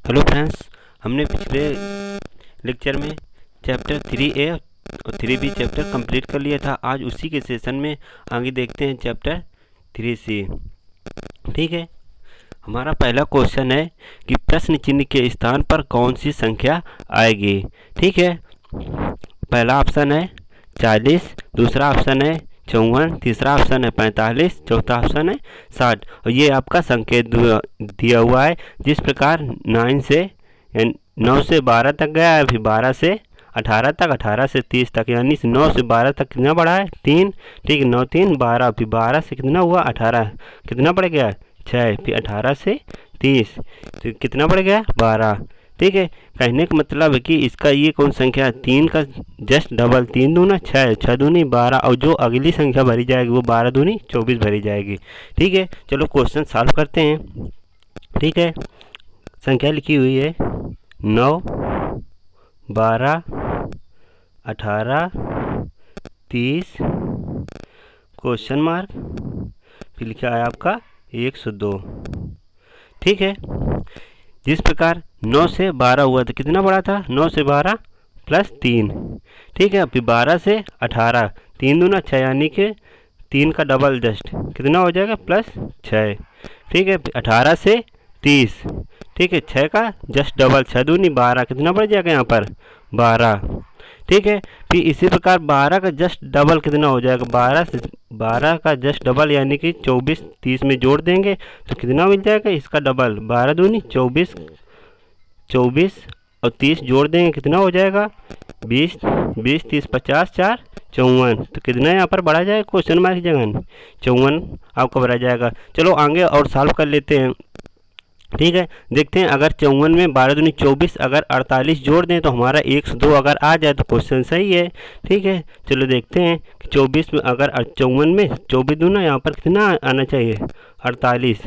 Hello friends, हमने पिछले lecture में चैप्टर 3A और 3B चैप्टर कंप्लीट कर लिया था। आज उसी के सेशन में आगे देखते हैं चैप्टर 3C। ठीक है, हमारा पहला क्वेश्चन है कि प्रश्न चिन्ह के स्थान पर कौन सी संख्या आएगी। ठीक है, पहला ऑप्शन है 40, दूसरा ऑप्शन है 54, तीसरा ऑप्शन है 45, चौथा ऑप्शन है 60 और ये आपका संकेत दिया हुआ है। जिस प्रकार 9 से 12 तक गया है, फिर 12 से 18 तक, 18 से 30 तक, यानी 9 से 12 तक कितना बढ़ा है 3। ठीक है, 9 3 12, फिर 12 से कितना हुआ 18, कितना बढ़ गया 6, फिर 18 से 30 तो कितना बढ़ गया 12। ठीक है, कहने का मतलब है कि इसका ये कौन संख्या है, 3 का जस्ट डबल, 3 दूना 6, 6 दूनी 12 और जो अगली संख्या भरी जाएगी वो 12 दूनी 24 भरी जाएगी। ठीक है, चलो क्वेश्चन सॉल्व करते हैं। ठीक है, संख्या लिखी हुई है 9, 12, 18, 30, क्वेश्चन मार्क, फिर लिखा है आपका 102। ठीक है, जिस प्रकार 9 से 12 हुआ तो कितना बढ़ा था, 9 से 12 प्लस 3। ठीक है, फिर 12 से 18, 3 दूना 6, यानी कि 3 का डबल जस्ट कितना हो जाएगा प्लस 6। ठीक है, 18 से 30, ठीक है, 6 का जस्ट डबल, 6 दूनी 12, कितना बढ़ जाएगा यहाँ पर 12। ठीक है, फिर इसी प्रकार 12 का जस्ट डबल कितना हो जाएगा, 12 का जस्ट डबल यानी कि 24, 30 में जोड़ देंगे तो कितना मिल जाएगा इसका डबल, 12 दूनी 24, 24 और 30 जोड़ देंगे कितना हो जाएगा 20, 20 30 50 4 54, तो कितना यहाँ पर बढ़ा जाएगा क्वेश्चन मार्क की जगह 54 आपका बढ़ा जाएगा। चलो आगे और सॉल्व कर लेते हैं। ठीक है, देखते हैं अगर 54 में 12 दूनी 24, अगर 48 जोड़ दें तो हमारा 102 अगर आ जाए तो क्वेश्चन सही है। ठीक है, चलो देखते हैं कि 24 में अगर 54 में 24 दूना यहाँ पर कितना आना चाहिए 48,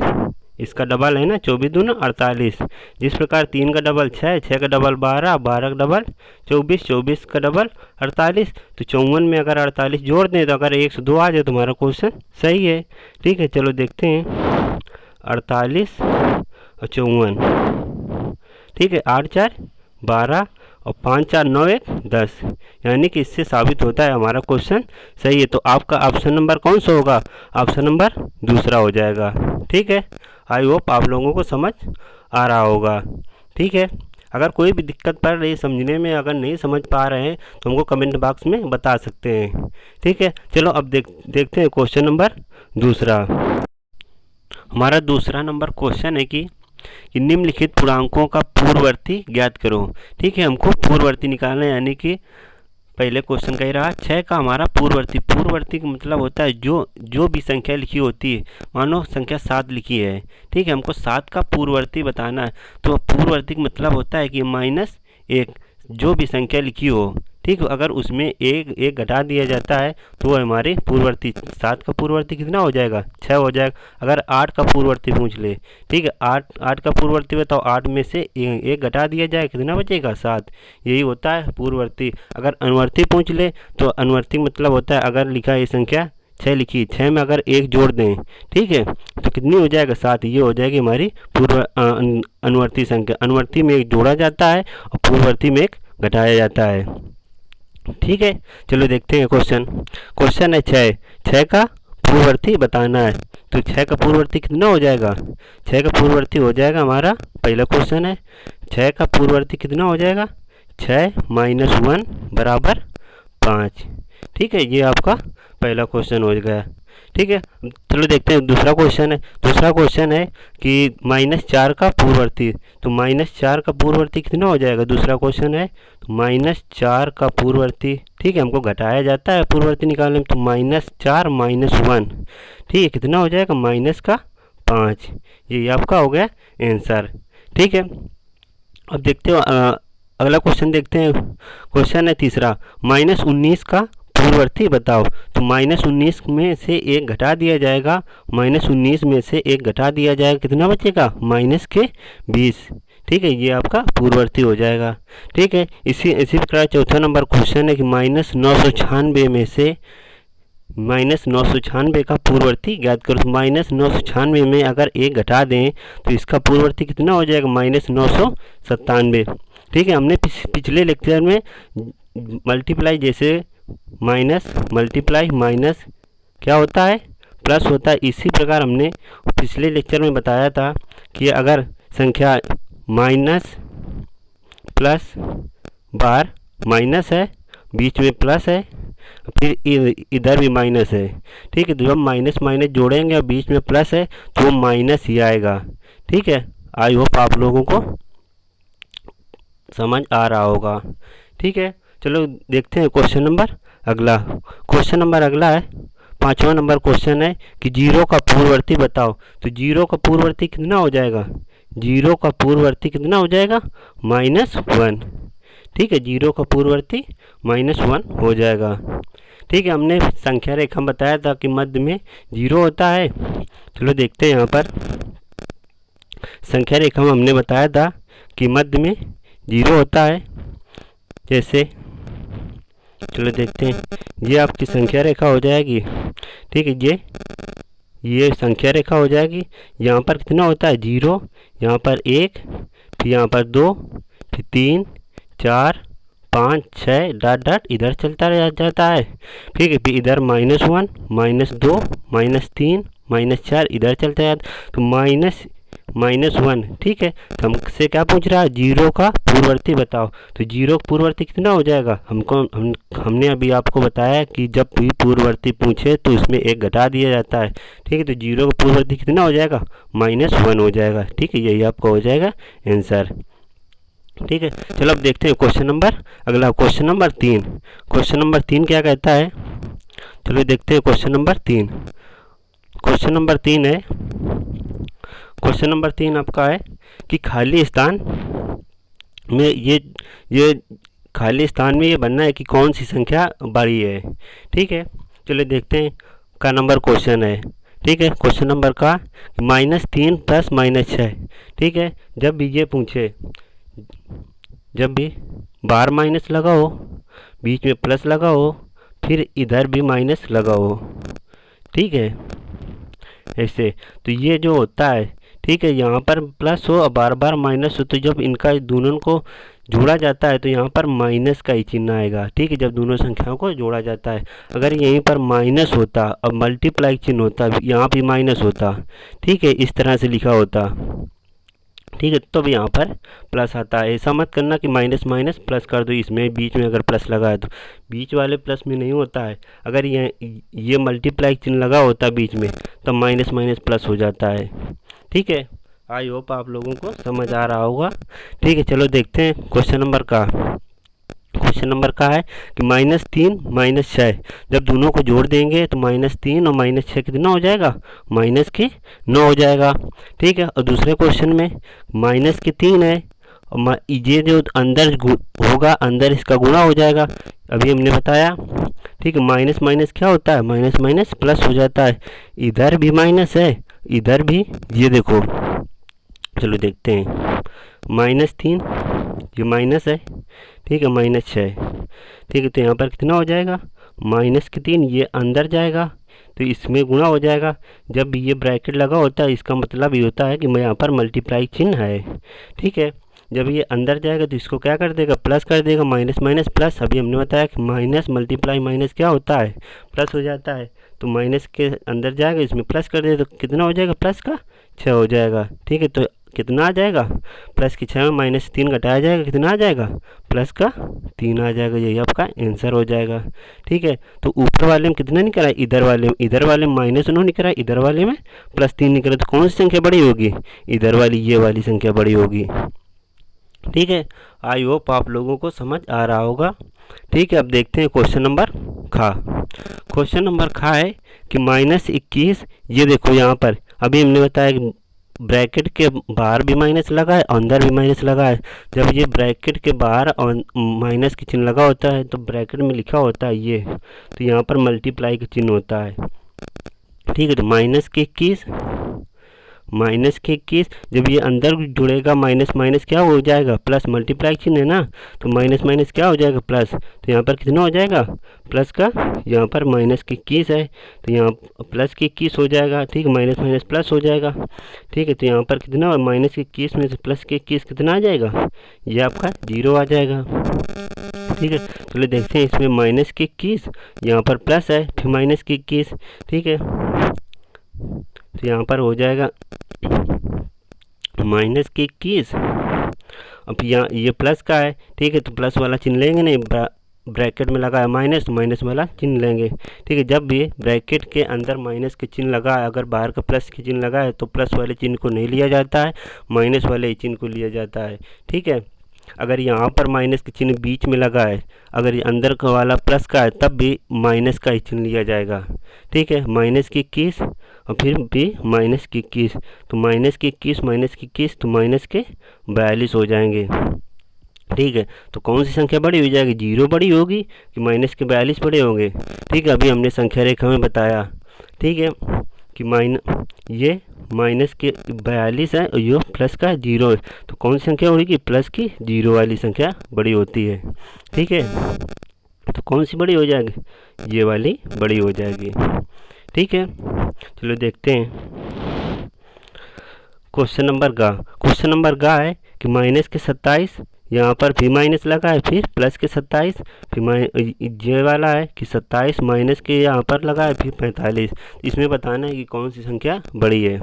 इसका डबल है ना 24 दूना 48। जिस प्रकार 3 का डबल 6, 6 का डबल 12, 12 का डबल 24, 24 का डबल 48, तो 54 में अगर 48 जोड़ दें तो अगर 102 आ जाए तो हमारा क्वेश्चन सही है। ठीक है, चलो देखते हैं 48 और 54। ठीक है, 8 4 12 और 5 4 9 1 10, यानी कि इससे साबित होता है हमारा क्वेश्चन सही है। तो आपका ऑप्शन नंबर कौन सा होगा, ऑप्शन नंबर दूसरा हो जाएगा। ठीक है, आई होप आप लोगों को समझ आ रहा होगा। ठीक है, अगर कोई भी दिक्कत पड़ रही है समझने में, अगर नहीं समझ पा रहे हैं तो हमको कमेंट बॉक्स में बता सकते हैं। ठीक है, चलो अब देखते हैं क्वेश्चन नंबर दूसरा। हमारा दूसरा नंबर क्वेश्चन है कि निम्नलिखित पूर्णांकों का पूर्ववर्ती ज्ञात करो। ठीक है, हमको पूर्ववर्ती निकालना है, यानी कि पहले क्वेश्चन कह रहा 6 का हमारा पूर्ववर्ती। पूर्ववर्ती का मतलब होता है जो भी संख्या लिखी होती है, मानो संख्या 7 लिखी है, ठीक है, हमको 7 का पूर्ववर्ती बताना है। तो पूर्ववर्ती का मतलब होता है कि -1 जो भी संख्या लिखी हो, ठीक है, अगर उसमें एक घटा दिया जाता है तो वो हमारे पूर्ववर्ती। 7 का पूर्ववर्ती कितना हो जाएगा 6 हो जाएगा। अगर 8 का पूर्ववर्ती पूछ ले, ठीक है, 8 का पूर्ववर्ती बताओ, 8 में से एक घटा दिया जाए कितना बचेगा 7, यही होता है पूर्ववर्ती। अगर अनुवर्ती पूछ ले तो अनुवर्ती मतलब होता है अगर लिखा है ये संख्या 6 लिखी, 6 में अगर एक जोड़ दें, ठीक है, तो कितनी हो जाएगा 7, ये हो जाएगी हमारी अनुवर्ती संख्या। अनुवर्ती में एक जोड़ा जाता है और पूर्ववर्ती में एक घटाया जाता है। ठीक है, चलो देखते हैं क्वेश्चन है 6 का पूर्ववर्ती बताना है। तो 6 का पूर्ववर्ती कितना हो जाएगा, 6 का पूर्ववर्ती हो जाएगा हमारा, पहला क्वेश्चन है 6 का पूर्ववर्ती कितना हो जाएगा 6 - 1 बराबर 5। ठीक है, ये आपका पहला क्वेश्चन हो गया। ठीक है, चलो देखते हैं दूसरा क्वेश्चन है कि -4 का पूर्ववर्ती। तो -4 का पूर्ववर्ती कितना हो जाएगा, दूसरा क्वेश्चन है तो -4 का पूर्ववर्ती, ठीक है, हमको घटाया जाता है पूर्ववर्ती निकालने में, तो -4 - 1, ठीक है, कितना हो जाएगा -5। ये आपका हो गया आंसर। ठीक है, अब देखते हो अगला क्वेश्चन देखते हैं। क्वेश्चन है तीसरा, -19 का पूर्ववर्ती बताओ। तो -19 में से एक घटा दिया जाएगा, -19 में से एक घटा दिया जाएगा, कितना बचेगा -20। ठीक है, ये आपका पूर्ववर्ती हो जाएगा। ठीक है, इसी प्रकार चौथा नंबर क्वेश्चन है कि -996 में से -996 का पूर्ववर्ती ज्ञात करो। तो -996 में अगर एक घटा दें तो इसका पूर्ववर्ती कितना हो जाएगा, -997। ठीक है, हमने पिछले लेक्चर में मल्टीप्लाई जैसे माइनस मल्टीप्लाई माइनस क्या होता है, प्लस होता है। इसी प्रकार हमने पिछले लेक्चर में बताया था कि अगर संख्या माइनस प्लस बार माइनस है, बीच में प्लस है, फिर इधर भी माइनस है। ठीक है, तो जब माइनस माइनस जोड़ेंगे और बीच में प्लस है तो वो माइनस ही आएगा। ठीक है, आई होप आप लोगों को समझ आ रहा होगा। ठीक है, चलो देखते हैं क्वेश्चन नंबर अगला। क्वेश्चन नंबर अगला है 5वां नंबर क्वेश्चन है कि 0 का पूर्ववर्ती बताओ। तो 0 का पूर्ववर्ती कितना हो जाएगा, 0 का पूर्ववर्ती कितना हो जाएगा, -1। ठीक है, 0 का पूर्ववर्ती -1 हो जाएगा। ठीक है, हमने संख्या रेखा में बताया था कि मध्य में 0 होता है। चलो देखते हैं, यहाँ पर संख्या रेखा में हमने बताया था कि मध्य में 0 होता है। जैसे चलो देखते हैं, ये आपकी संख्या रेखा हो जाएगी। ठीक है, ये संख्या रेखा हो जाएगी। यहाँ पर कितना होता है, 0, यहाँ पर 1, फिर यहाँ पर 2, फिर 3, 4, 5, 6 डॉट डॉट इधर चलता रह जाता है। ठीक है, फिर इधर -1, -2, -3, -4 इधर चलता है, तो -1। ठीक है, तो हमसे क्या पूछ रहा है, 0 का पूर्ववर्ती बताओ। तो 0 का पूर्ववर्ती कितना हो जाएगा, हमने अभी आपको बताया कि जब भी पूर्ववर्ती पूछे तो इसमें एक घटा दिया जाता है। ठीक है, तो 0 का पूर्ववर्ती कितना हो जाएगा, -1 हो जाएगा। ठीक है, यही आपका हो जाएगा आंसर। ठीक है, चलो अब देखते हैं क्वेश्चन नंबर अगला। Question number 3। क्वेश्चन नंबर 3 क्या कहता है, चलो देखते हैं क्वेश्चन नंबर 3। क्वेश्चन नंबर 3 है, क्वेश्चन नंबर 3 आपका है कि खाली स्थान में ये खाली स्थान में ये बनना है कि कौन सी संख्या बड़ी है। ठीक है, चलो देखते हैं का नंबर क्वेश्चन है। ठीक है, क्वेश्चन नंबर का -3 + -6। ठीक है, जब भी ये पूछे, जब भी बार माइनस लगा हो, बीच में प्लस लगा हो, फिर इधर भी माइनस लगा हो। ठीक है, ऐसे तो ये जो होता है, ठीक है, यहाँ पर प्लस हो और बार बार माइनस हो, तो जब इनका दोनों को जोड़ा जाता है तो यहाँ पर माइनस का ही चिन्ह आएगा। ठीक है, जब दोनों संख्याओं को जोड़ा जाता है, अगर यहीं पर माइनस होता और मल्टीप्लाई चिन्ह होता, यहाँ भी माइनस होता, ठीक है, इस तरह से लिखा होता, ठीक है, तो भी यहाँ पर प्लस आता है। ऐसा मत करना कि माइनस माइनस प्लस कर दो, इसमें बीच में अगर प्लस लगा है तो बीच वाले प्लस में नहीं होता है। अगर ये मल्टीप्लाई चिन्ह लगा होता बीच में तो माइनस माइनस प्लस हो जाता है। ठीक है, आई होप आप लोगों को समझ आ रहा होगा। ठीक है, चलो देखते हैं क्वेश्चन नंबर का। क्वेश्चन नंबर का है कि -3 -6 जब दोनों को जोड़ देंगे तो -3 और -6 कितना हो जाएगा, -9 हो जाएगा। ठीक है, और दूसरे क्वेश्चन में -3 है और ये जो अंदर होगा, अंदर इसका गुणा हो जाएगा, अभी हमने बताया। ठीक है, माइनस माइनस क्या होता है, माइनस माइनस प्लस हो जाता है। इधर भी माइनस है, इधर भी, ये देखो, चलो देखते हैं, -3 ये माइनस है, ठीक है, -6, ठीक है, तो यहाँ पर कितना हो जाएगा, -3, ये अंदर जाएगा तो इसमें गुणा हो जाएगा। जब ये ब्रैकेट लगा होता है इसका मतलब ये होता है कि यहाँ पर मल्टीप्लाई चिन्ह है। ठीक है, जब ये अंदर जाएगा तो इसको क्या कर देगा, प्लस कर देगा, माइनस माइनस प्लस। अभी हमने बताया कि माइनस मल्टीप्लाई माइनस क्या होता है, प्लस हो जाता है, तो माइनस के अंदर जाएगा, इसमें प्लस कर देगा तो कितना हो जाएगा, प्लस का 6 हो जाएगा। ठीक है, तो कितना आ जाएगा, प्लस की 6 में -3 घटाया जाएगा, कितना आ जाएगा, प्लस का 3 आ जाएगा। यही आपका आंसर हो जाएगा। ठीक है, तो ऊपर वाले में कितना निकला, इधर वाले में -9 निकला, इधर वाले में +3 निकला, तो कौन सी संख्या बड़ी होगी, इधर वाली, ये वाली संख्या बड़ी होगी। ठीक है, आई होप आप लोगों को समझ आ रहा होगा। ठीक है, अब देखते हैं क्वेश्चन नंबर खा। क्वेश्चन नंबर खा है कि -21, ये देखो यहाँ पर अभी हमने बताया कि ब्रैकेट के बाहर भी माइनस लगा है, अंदर भी माइनस लगा है। जब ये ब्रैकेट के बाहर और माइनस की चिन्ह लगा होता है तो ब्रैकेट में लिखा होता है ये, तो यहाँ पर मल्टीप्लाई का चिन्ह होता है। ठीक है, तो -21 माइनस के 21, जब ये अंदर जुड़ेगा माइनस माइनस क्या हो जाएगा, प्लस, मल्टीप्लाई चिन्ह है ना, तो माइनस माइनस क्या हो जाएगा, प्लस। तो यहाँ पर कितना हो जाएगा, प्लस का, यहाँ पर माइनस के 21 है तो यहाँ प्लस के 21 हो जाएगा। ठीक है, माइनस माइनस प्लस हो जाएगा। ठीक है, तो यहाँ पर कितना, माइनस के 21 में से प्लस के 21 कितना आ जाएगा, ये आपका 0 आ जाएगा। ठीक है, चलिए देखते हैं इसमें माइनस के 21, यहाँ पर प्लस है, फिर माइनस के 21। ठीक है, तो यहाँ पर हो जाएगा माइनस के 21, अब यहाँ ये प्लस का है। ठीक है, तो प्लस वाला चिन्ह लेंगे नहीं, ब्रैकेट में लगा है माइनस, तो माइनस वाला चिन्ह लेंगे। ठीक है, जब भी ब्रैकेट के अंदर माइनस के चिन्ह लगा है, अगर बाहर का प्लस के चिन्ह लगा है तो प्लस वाले चिन्ह को नहीं लिया जाता है, माइनस वाले चिन्ह को लिया जाता है। ठीक है, अगर यहाँ पर माइनस का चिन्ह बीच में लगा है, अगर ये अंदर का वाला प्लस का है, तब भी माइनस का ही चिन्ह लिया जाएगा। ठीक है, माइनस के 21 और फिर भी माइनस के 21, तो माइनस के 21 माइनस के 21 तो माइनस के 42 हो जाएंगे। ठीक है, तो कौन सी संख्या बड़ी हो जाएगी, 0 बड़ी होगी कि माइनस के 42 बड़े होंगे। ठीक है, अभी हमने संख्या रेखा में बताया। ठीक है, कि ये माइनस के 42 है और ये प्लस का 0 है, तो कौन सी संख्या होगी, प्लस की 0 वाली संख्या बड़ी होती है। ठीक है, तो कौन सी बड़ी हो जाएगी, ये वाली बड़ी हो जाएगी। ठीक है, चलो देखते हैं क्वेश्चन नंबर गा है कि माइनस के 27, यहाँ पर भी माइनस लगा है, फिर प्लस के 27, फिर ये वाला है कि 27 माइनस के यहाँ पर लगा है, फिर 45। इसमें बताना है कि कौन सी संख्या बड़ी है।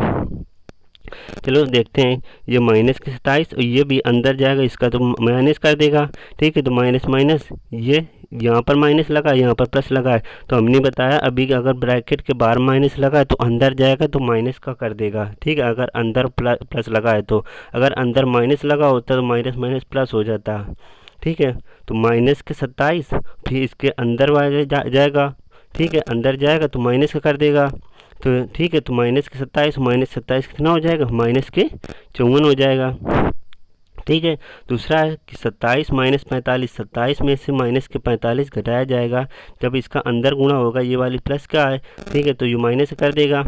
चलो देखते हैं, ये माइनस के 27 और ये भी अंदर जाएगा, इसका तो माइनस कर देगा। ठीक है, तो माइनस माइनस, ये यहाँ पर माइनस लगा है, यहाँ पर प्लस लगा है, तो हमने बताया अभी कि अगर ब्रैकेट के बाहर माइनस लगा है तो अंदर जाएगा तो माइनस का कर देगा। ठीक है, अगर अंदर प्लस लगा है तो, अगर अंदर माइनस लगा होता तो माइनस माइनस प्लस हो जाता। ठीक है, तो माइनस के 27 फिर इसके अंदर वाले जाएगा। ठीक है, अंदर जाएगा तो माइनस का कर देगा। तो ठीक है, तो माइनस के 27 माइनस 27 कितना हो जाएगा, माइनस के 54 हो जाएगा। ठीक है, दूसरा है कि 27 माइनस 45, 27 में से माइनस के 45 घटाया जाएगा, जब इसका अंदर गुणा होगा, ये वाली प्लस का है। ठीक है, तो ये माइनस कर देगा।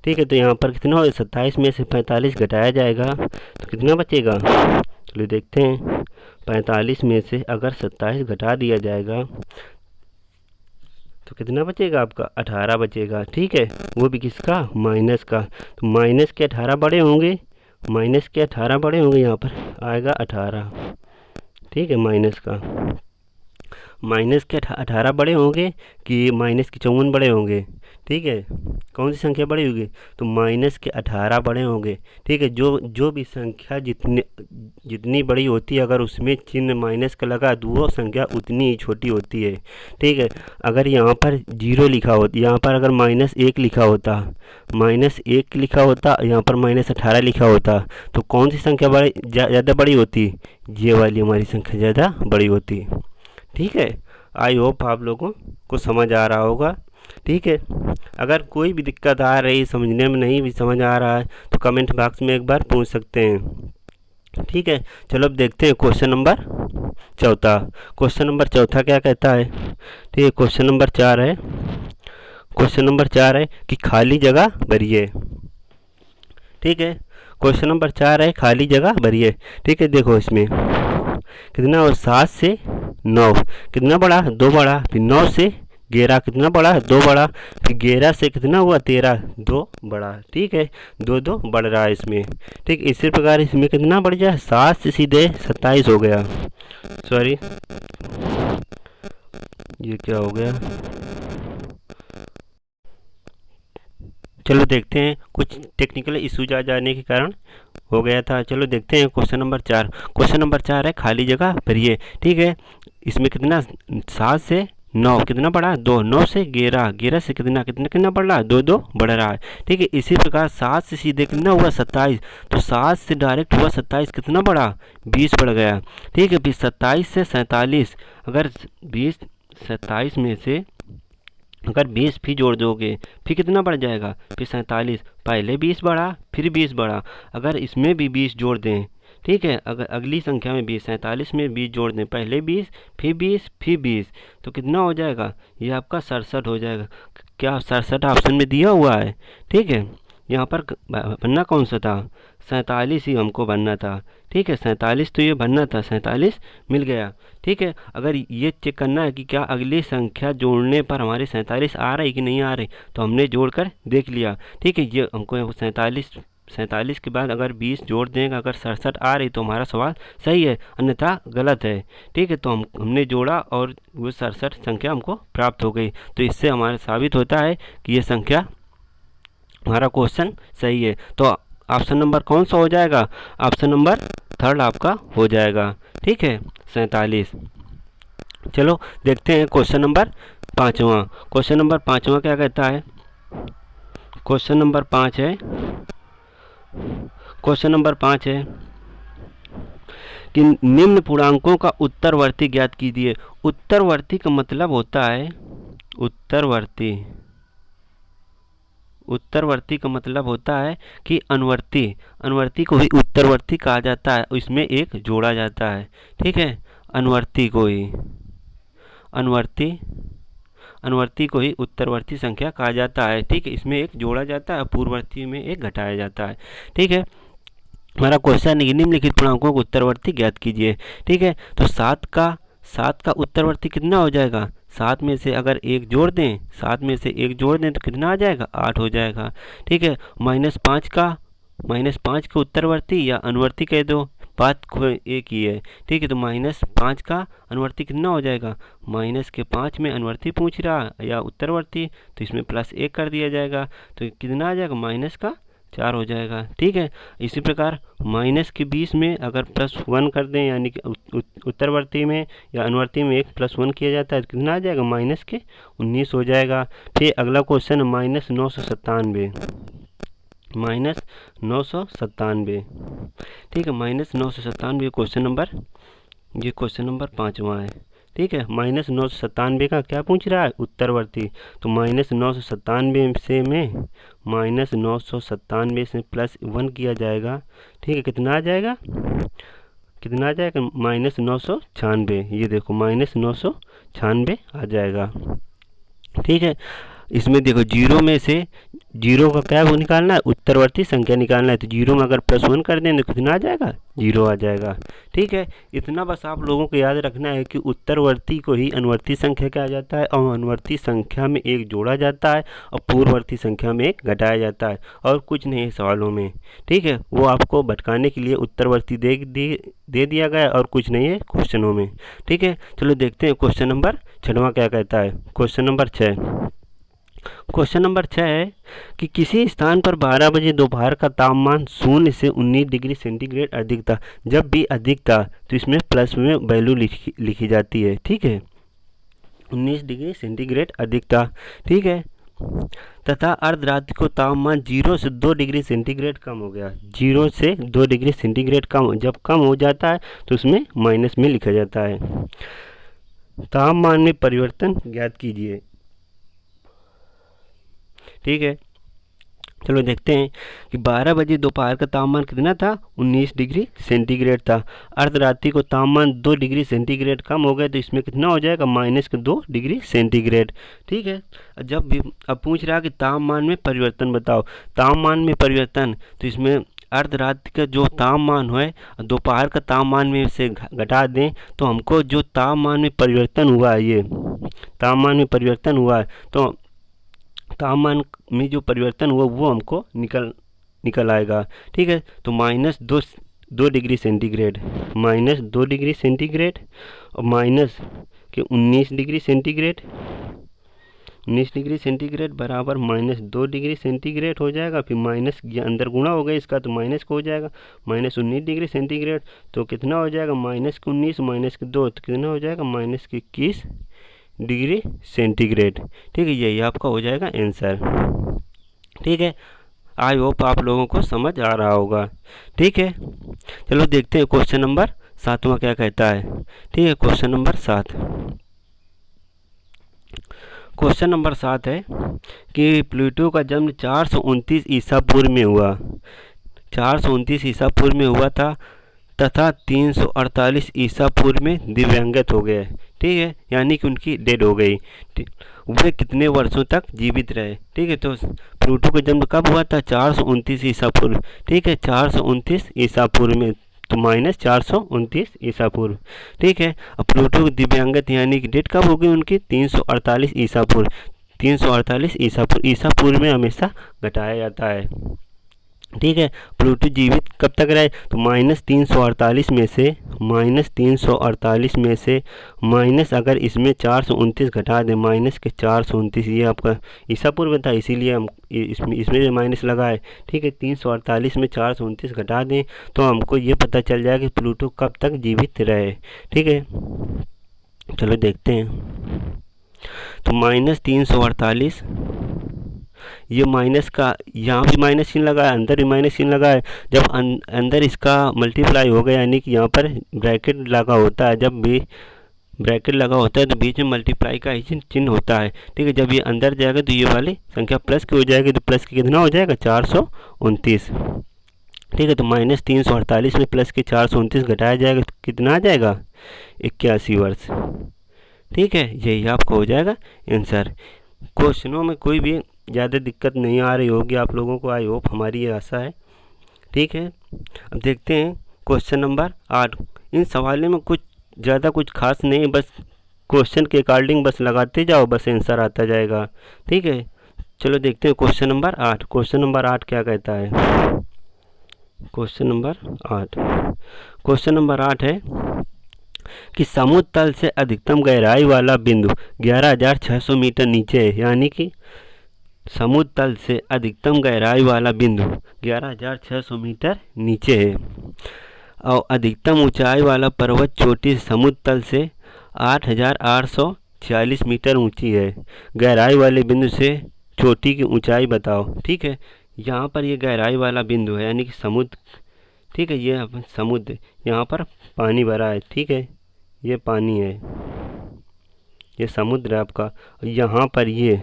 ठीक है, तो यहाँ पर कितना होगा, 27 में से 45 घटाया जाएगा तो कितना बचेगा, चलिए देखते हैं। 45 में से अगर 27 घटा दिया जाएगा तो कितना बचेगा, आपका 18 बचेगा। ठीक है, वो भी किसका, माइनस का। तो माइनस के 18 बड़े होंगे, माइनस के 18 बड़े होंगे, यहाँ पर आएगा 18। ठीक है, माइनस का, माइनस के 18 बड़े होंगे कि माइनस के 54 बड़े होंगे। ठीक है, कौन सी संख्या बड़ी होगी, तो माइनस के 18 बड़े होंगे। ठीक है, जो भी संख्या जितनी बड़ी होती है, अगर उसमें चिन्ह माइनस का लगा तो वो संख्या उतनी ही छोटी होती है। ठीक है, अगर यहाँ पर 0 लिखा होता, यहाँ पर अगर -1 लिखा होता, -1 लिखा होता, यहाँ पर -18 लिखा होता, तो कौन सी संख्या ज़्यादा बड़ी होती, ये वाली हमारी संख्या ज़्यादा बड़ी होती। ठीक है, आई होप आप लोगों को समझ आ रहा होगा। ठीक है, अगर कोई भी दिक्कत आ रही, समझने में नहीं भी समझ आ रहा है तो कमेंट बॉक्स में एक बार पूछ सकते हैं। ठीक है, चलो अब देखते हैं क्वेश्चन नंबर चौथा। क्वेश्चन नंबर चौथा क्या कहता है, ठीक है, क्वेश्चन नंबर 4 है। क्वेश्चन नंबर 4 है कि खाली जगह भरिए। ठीक है, क्वेश्चन नंबर 4 है खाली जगह भरिए। ठीक है, देखो इसमें कितना, और 7 से 9 कितना बड़ा, 2 बड़ा, फिर 9 से 11 कितना बड़ा है, 2 बड़ा, फिर 11 से कितना हुआ, 13, 2 बड़ा। ठीक है, 2 बढ़ रहा है इसमें। ठीक, इसी प्रकार इसमें कितना बढ़ जाए, 7 से सीधे 27 हो गया। सॉरी, ये क्या हो गया, चलो देखते हैं, कुछ टेक्निकल इश्यूज आ जाने के कारण हो गया था। चलो देखते हैं क्वेश्चन नंबर 4। क्वेश्चन नंबर 4 है खाली जगह भरिए। ठीक है, इसमें कितना, 7 से 9 कितना बढ़ा, 2, 9 से 11, 11 से कितना कितना कितना बढ़ रहा है, 2 बढ़ रहा है। ठीक है, इसी प्रकार 7 से सीधे कितना हुआ, 27, तो 7 से डायरेक्ट हुआ 27, कितना बढ़ा, 20 बढ़ गया। ठीक है, फिर 27 से 47, अगर 20 27 में से अगर 20 फिर जोड़ दोगे, फिर कितना बढ़ जाएगा, फिर 47, पहले 20 बढ़ा फिर 20 बढ़ा, अगर इसमें भी 20 जोड़ दें, ठीक है, अगर अगली संख्या में 20, 47 में 20 जोड़ दें, पहले 20 फिर 20 फिर 20, तो कितना हो जाएगा, ये आपका 67 हो जाएगा। क्या 67 ऑप्शन में दिया हुआ है। ठीक है, यहाँ पर बनना कौन सा था, 47 ही हमको बनना था। ठीक है, 47 तो ये बनना था, 47 मिल गया। ठीक है, अगर ये चेक करना है कि क्या अगली संख्या जोड़ने पर हमारे 47 आ रही कि नहीं आ रही, तो हमने जोड़कर देख लिया। ठीक है, ये हमको 47 के बाद अगर 20 जोड़ देंगे, अगर 67 आ रही तो हमारा सवाल सही है, अन्यथा गलत है। ठीक है, तो हमने जोड़ा और वो 67 संख्या हमको प्राप्त हो गई। तो इससे हमारा साबित होता है कि ये संख्या, हमारा क्वेश्चन सही है। तो ऑप्शन नंबर कौन सा हो जाएगा, ऑप्शन नंबर 3 आपका हो जाएगा। ठीक है, 47। चलो देखते हैं क्वेश्चन नंबर 5वां। क्वेश्चन नंबर 5वां क्या कहता है, क्वेश्चन नंबर 5 है, क्वेश्चन नंबर 5 है कि निम्न पूर्णांकों का उत्तरवर्ती ज्ञात कीजिए। उत्तरवर्ती का मतलब होता है, उत्तरवर्ती का मतलब होता है कि अनुवर्ती को ही उत्तरवर्ती कहा जाता है, इसमें एक जोड़ा जाता है। ठीक है, अनुवर्ती को ही उत्तरवर्ती संख्या कहा जाता है। ठीक है, इसमें एक जोड़ा जाता है, पूर्ववर्ती में एक घटाया जाता है। ठीक है, हमारा क्वेश्चन है निम्नलिखित पूर्णांकों को उत्तरवर्ती ज्ञात कीजिए। ठीक है, तो 7 का उत्तरवर्ती कितना हो जाएगा, 7 में से अगर एक जोड़ दें, 7 में से एक जोड़ दें तो कितना आ जाएगा, 8 हो जाएगा। ठीक है, -5 का उत्तरवर्ती या अनुवर्ती कह दो, बात को एक ही है। ठीक है, तो -5 का अनुवर्ती कितना हो जाएगा, -5 में अनुवर्ती पूछ रहा या उत्तरवर्ती, तो इसमें +1 कर दिया जाएगा, तो कितना आ जाएगा, -4 हो जाएगा। ठीक है, इसी प्रकार -20 में अगर +1 कर दें, यानी कि उत्तरवर्ती में या अनुवर्ती में एक +1 किया जाता है, तो कितना आ जाएगा, -19 हो जाएगा। फिर अगला क्वेश्चन -997, -997। ठीक है, -997 क्वेश्चन नंबर, ये क्वेश्चन नंबर 5वां है। ठीक है, -997 का क्या पूछ रहा है, उत्तरवर्ती। तो -997 से में -997 से +1 किया जाएगा। ठीक है, कितना आ जाएगा, -996। ये देखो -996 आ जाएगा। ठीक है, इसमें देखो जीरो में से जीरो का क्या वो निकालना है, उत्तरवर्ती संख्या निकालना है। तो जीरो में अगर +1 कर दें तो कितना आ जाएगा, 0 आ जाएगा। ठीक है, इतना बस आप लोगों को याद रखना है कि उत्तरवर्ती को ही अनुवर्ती संख्या कहा जाता है, और अनुवर्ती संख्या में एक जोड़ा जाता है और पूर्ववर्ती संख्या में एक घटाया जाता है, और कुछ नहीं है सवालों में। ठीक है, वो आपको भटकाने के लिए उत्तरवर्ती दे दिया गया और कुछ नहीं है क्वेश्चनों में। ठीक है, चलो देखते हैं क्वेश्चन नंबर 6वां क्या कहता है। क्वेश्चन नंबर 6 है कि किसी स्थान पर 12 बजे दोपहर का तापमान 0 से 19 डिग्री सेंटीग्रेड अधिक था। जब भी अधिक था तो इसमें प्लस में वैल्यू लिखी जाती है। ठीक है, 19 डिग्री सेंटीग्रेड अधिक था। ठीक है, तथा अर्धरात्रि को तापमान 0 से 2 डिग्री सेंटीग्रेड कम हो गया। 0 से 2 डिग्री सेंटीग्रेड जब कम हो जाता है तो उसमें माइनस में लिखा जाता है। तापमान में परिवर्तन ज्ञात कीजिए। ठीक है, चलो देखते हैं कि 12 बजे दोपहर का तापमान कितना था, 19 डिग्री सेंटीग्रेड था। अर्धरात्रि को तापमान 2 डिग्री सेंटीग्रेड कम हो गया, तो इसमें कितना हो जाएगा, -2 डिग्री सेंटीग्रेड। ठीक है, जब भी अब पूछ रहा कि तापमान में परिवर्तन बताओ, तापमान में परिवर्तन, तो इसमें अर्धरात्रि का जो तापमान है दोपहर का तापमान में से घटा दें, तो हमको जो तापमान में परिवर्तन हुआ है, ये तापमान में परिवर्तन हुआ है, तो तापमान में जो परिवर्तन हुआ वो हमको निकल आएगा। ठीक है, तो -2 डिग्री सेंटीग्रेड, -2 डिग्री सेंटीग्रेड और माइनस के 19 डिग्री सेंटीग्रेड, 19 डिग्री सेंटीग्रेड बराबर -2 डिग्री सेंटीग्रेड हो जाएगा। फिर माइनस ये अंदर गुणा हो गया इसका, तो माइनस को हो जाएगा -19 डिग्री सेंटीग्रेड, तो कितना हो जाएगा, -19 -2, तो कितना हो जाएगा, -21 डिग्री सेंटीग्रेड। ठीक है, यही आपका हो जाएगा आंसर। ठीक है, आई होप आप लोगों को समझ आ रहा होगा। ठीक है, चलो देखते हैं क्वेश्चन नंबर 7वां क्या कहता है। ठीक है, क्वेश्चन नंबर 7, क्वेश्चन नंबर 7 है कि प्लूटो का जन्म 429 ईसा पूर्व में हुआ। 429 ईसा पूर्व में हुआ था। तथा 348 ईसा पूर्व में दिव्यांगत हो गए। ठीक है, यानी कि उनकी डेड हो गई। वे कितने वर्षों तक जीवित रहे? ठीक है, तो प्लूटो का जन्म कब हुआ था? 429 ईसा पूर्व। ठीक है, 429 ईसा पूर्व में, तो माइनस 429 ईसा पूर्व। ठीक है, अब प्लूटो की दिव्यांगत यानी कि डेट कब हो गई उनकी? 348 ईसा पूर्व। 348 ईसा पूर्व, ईसा पूर्व में हमेशा घटाया जाता है। ठीक है, प्लूटो जीवित कब तक रहे? तो -348 में से, -348 में से माइनस अगर इसमें 429 घटा दें, माइनस के 429, ये आपका ईसा पूर्व था, इसीलिए हम इसमें जो माइनस लगा है। ठीक है, 348 में 429 घटा दें तो हमको ये पता चल जाएगा कि प्लूटो कब तक जीवित रहे। ठीक है, चलो देखते हैं। तो -348, ये माइनस का यहाँ भी माइनस चिन्ह लगा है, अंदर भी माइनस चिन्ह लगा है। जब अंदर इसका मल्टीप्लाई हो गया, यानी कि यहाँ पर ब्रैकेट लगा होता है, जब भी ब्रैकेट लगा होता है तो बीच में मल्टीप्लाई का ही चिन्ह होता है। ठीक है, जब ये अंदर जाएगा तो ये वाली संख्या प्लस की हो जाएगी, तो प्लस की कितना हो जाएगा? 429। ठीक है, तो -348 में प्लस के 429 घटाया जाएगा तो कितना आ जाएगा? 81 वर्ष। ठीक है, यही आपका हो जाएगा आंसर। क्वेश्चनों में कोई भी ज़्यादा दिक्कत नहीं आ रही होगी आप लोगों को, आई होप, हमारी ये आशा है। ठीक है, अब देखते हैं क्वेश्चन नंबर 8। इन सवालों में कुछ ज़्यादा कुछ खास नहीं, बस क्वेश्चन के अकॉर्डिंग बस लगाते जाओ, बस आंसर आता जाएगा। ठीक है, चलो देखते हैं क्वेश्चन नंबर 8। क्वेश्चन नंबर 8 क्या कहता है? क्वेश्चन नंबर 8 है कि समुद्र तल से अधिकतम गहराई वाला बिंदु 11,600 मीटर नीचे है, यानी कि समुद्र तल से अधिकतम गहराई वाला बिंदु 11,600 मीटर नीचे है और अधिकतम ऊंचाई वाला पर्वत चोटी समुद्र तल से 8,846 मीटर ऊंची है। गहराई वाले बिंदु से चोटी की ऊंचाई बताओ। ठीक है, यहाँ पर ये गहराई वाला बिंदु है, यानी कि समुद्र। ठीक है, ये समुद्र, यहाँ पर पानी भरा है। ठीक है, ये पानी है, ये समुद्र है आपका। यहाँ पर ये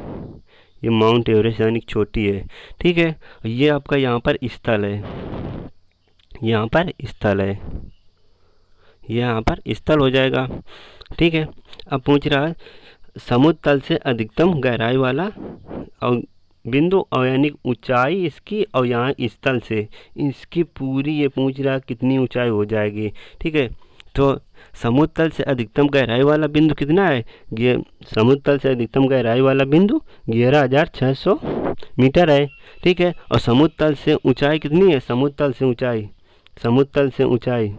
माउंट एवरेस्ट यानी चोटी है। ठीक है, ये आपका यहाँ पर स्थल है, यहाँ पर स्थल है, यहाँ पर स्थल हो जाएगा। ठीक है, अब पूछ रहा है समुद्र तल से अधिकतम गहराई वाला और बिंदु और यानी ऊंचाई इसकी, और यहाँ स्थल से इसकी पूरी ये पूछ रहा है कितनी ऊंचाई हो जाएगी। ठीक है, तो समुद्र तल से अधिकतम गहराई वाला बिंदु कितना है? ये समुद्र तल से अधिकतम गहराई वाला बिंदु 11,600 मीटर है। ठीक है, और समुद्र तल से ऊंचाई कितनी है? समुद्र तल से ऊंचाई, समुद्र तल से ऊंचाई,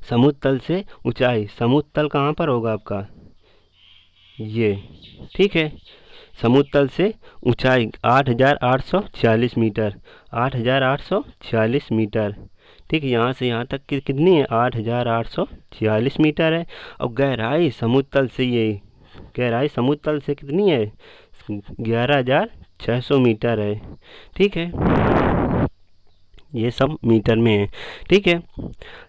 समुद्र तल से ऊंचाई, समुद्र तल कहाँ पर होगा आपका? ये। ठीक है, समुद्र तल से ऊंचाई 8,846 मीटर, 8,846 मीटर। ठीक है, यहाँ से यहाँ तक कितनी है? 8,846 मीटर है। और गहराई समुद्र तल से, ये गहराई समुद्र तल से कितनी है? 11,600 मीटर है। ठीक है, ये सब मीटर में है। ठीक है,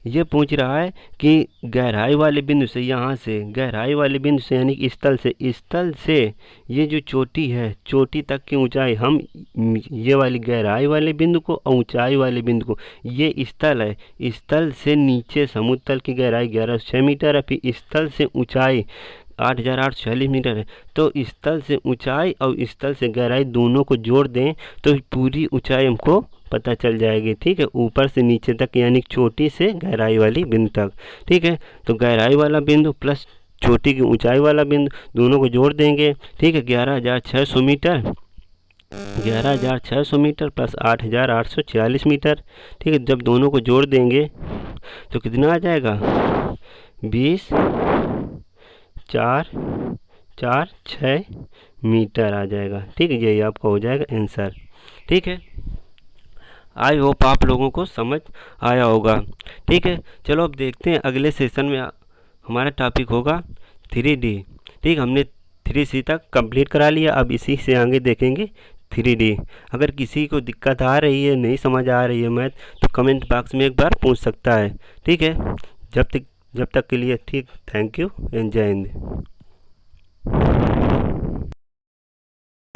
ये पूछ रहा है कि गहराई वाले बिंदु से, यहाँ से गहराई वाले बिंदु से यानी कि स्थल से ये जो चोटी है, चोटी तक की ऊंचाई, हम ये वाली गहराई वाले बिंदु को और ऊंचाई वाले बिंदु को, ये स्थल है, स्थल से नीचे समुद्र तल की गहराई 1106 मीटर है, फिर स्थल से ऊंचाई 8,846 मीटर है। तो स्थल से ऊंचाई और स्थल से गहराई दोनों को जोड़ दें तो पूरी ऊंचाई हमको पता चल जाएगी। ठीक है, ऊपर से नीचे तक यानी चोटी से गहराई वाली बिंदु तक। ठीक है, तो गहराई वाला बिंदु प्लस चोटी की ऊंचाई वाला बिंदु दोनों को जोड़ देंगे। ठीक है, 11,600 मीटर, 11,600 मीटर प्लस 8,846 मीटर। ठीक है, जब दोनों को जोड़ देंगे तो कितना आ जाएगा? 20,446 मीटर आ जाएगा। ठीक है, यही आपका हो जाएगा आंसर। ठीक है, आई होप आप लोगों को समझ आया होगा। ठीक है, चलो अब देखते हैं अगले सेशन में हमारा टॉपिक होगा 3D। ठीक, हमने 3C तक कंप्लीट करा लिया, अब इसी से आगे देखेंगे 3D। अगर किसी को दिक्कत आ रही है, नहीं समझ आ रही है मैथ, तो कमेंट बॉक्स में एक बार पूछ सकता है। ठीक है, जब तक के लिए ठीक, थैंक यू एंड जय हिंद।